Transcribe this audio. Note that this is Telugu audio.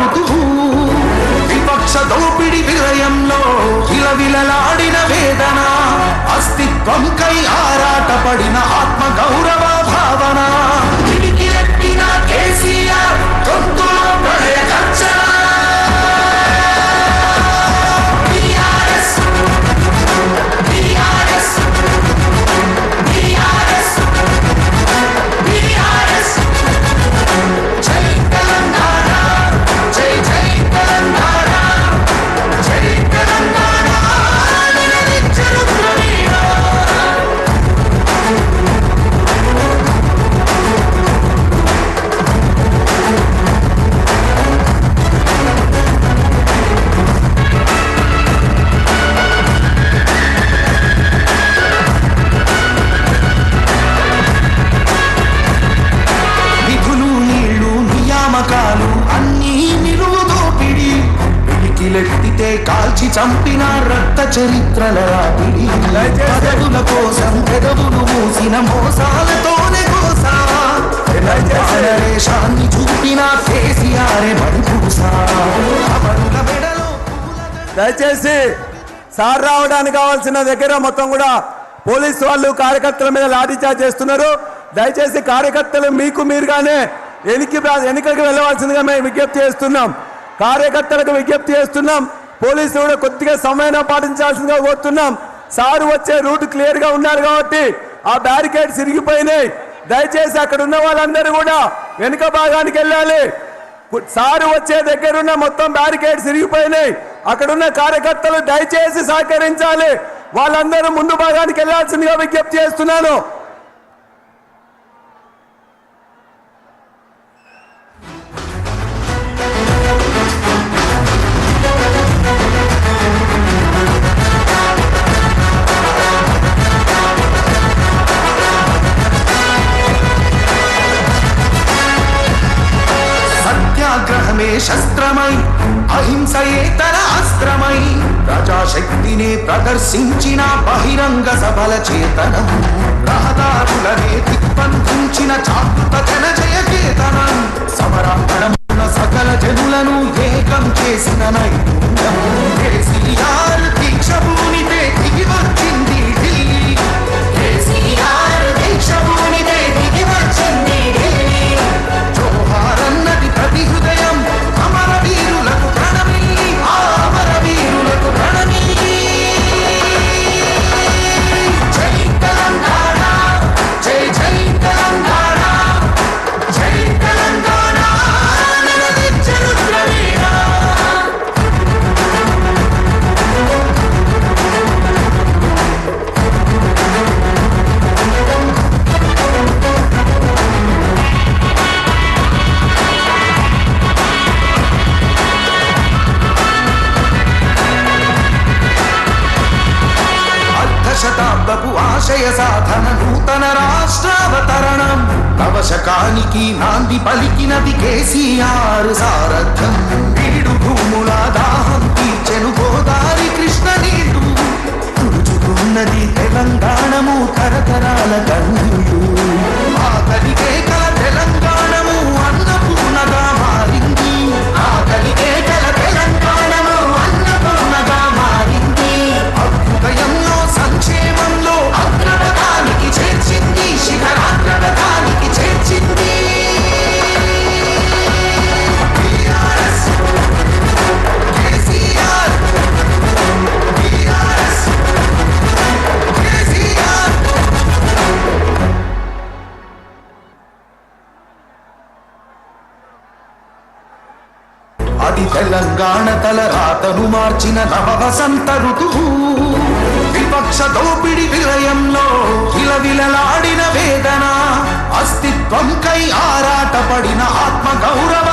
ఋతువు విపక్ష దోపిడి విలయంలో విలవిలలాడిన వేదన అస్తిత్వం కై ఆరాటపడిన ఆత్మ గౌరవ భావన పిడికిలెత్తిన కేసీఆర్ గొంతులో ప్రళయ గర్జన పిడికిలెత్తితే కాల్చి చంపిన రక్త చరిత్రల రాపిడి పదవుల కోసం పెదవులు మూసిన మోసాలతోనే కోసా దేశాన్ని చూపిన కేసీఆర్ మడిపూసా దయచేసి సార్ రావడానికి కావాల్సిన దగ్గర మొత్తం కూడా పోలీసు వాళ్ళు కార్యకర్తల మీద లాఠీచార్జ్ చేస్తున్నారు. దయచేసి కార్యకర్తలు మీకు మీరుగానే ఎన్నికలకు వెళ్ళవలసిందిగా మేము విజ్ఞప్తి చేస్తున్నాం. కార్యకర్తలకు విజ్ఞప్తి చేస్తున్నాం. పోలీసులు కూడా కొద్దిగా సమయం పాటించాల్సిందిగా కోరుతున్నాం. సారు వచ్చే రూట్ క్లియర్ గా ఉన్నారు కాబట్టి ఆ బ్యారికేడ్స్ ఇరిగిపోయినాయి. దయచేసి అక్కడ ఉన్న వాళ్ళందరూ కూడా వెనుక భాగానికి వెళ్ళాలి. సారు వచ్చే దగ్గరున్న మొత్తం బ్యారికేడ్స్ ఇరిగిపోయినాయి. అక్కడున్న కార్యకర్తలు దయచేసి సహకరించాలి. వాళ్ళందరూ ముందు భాగానికి వెళ్లాల్సిందిగా విజ్ఞప్తి చేస్తున్నాను. సత్యాగ్రహమే శస్త్రమై అహింసయే తన అస్త్రమై ప్రజాశక్తిని ప్రదర్శించిన బహిరంగ సభల చేతనం రహదారులనే దిగ్బంధించిన చాతుత జన జయ కేతనం సమరాంగణమున సకల జనులను ఏకం చేసిన నైపుణ్యం కేసీఆర్ దీక్ష భూమిపై దిగి వచ్చింది ఢిల్లీ కేసీఆర్ దీక్ష భూమిపై దిగి వచ్చింది ఢిల్లీ జోహారన్నది ప్రతి హృదయం అమర వీరులకు ప్రణమి అమర వీరులకు ప్రణమి జై తెలంగాణ జై జై తెలంగాణ జై తెలంగాణ నిలదించరు ద్రవీణ శతాబ్దపు ఆశయ సాధన నూతన రాష్ట్రావతరణం నవశకానికి నాంది పలికినది కేసీఆర్ సారథ్యం వీడు భూముల దాహం తీర్చెను గోదావరి కృష్ణ నీళ్లు తుడుచుకున్నది తెలంగాణము తరతరాల కన్నులు ఆకలికే కల తెలంగాణము అన్నపూర్ణగా మారింది ఆకలికే కల తెలంగాణము అన్నపూర్ణగా మారింది అభ్యుదయంలో సంక్షేమంలో అగ్రపథానికి చేర్చింది శిఖరాగ్రపథానికి చేర్చింది కేసీఆర్ అది తెలంగాణ తలరాతను మార్చిన నవ వసంత ఋతువు విపక్ష దోపిడి విలయంలో విలవిలలాడిన వేదన అస్తిత్వం కై ఆరాటపడిన ఆత్మ గౌరవ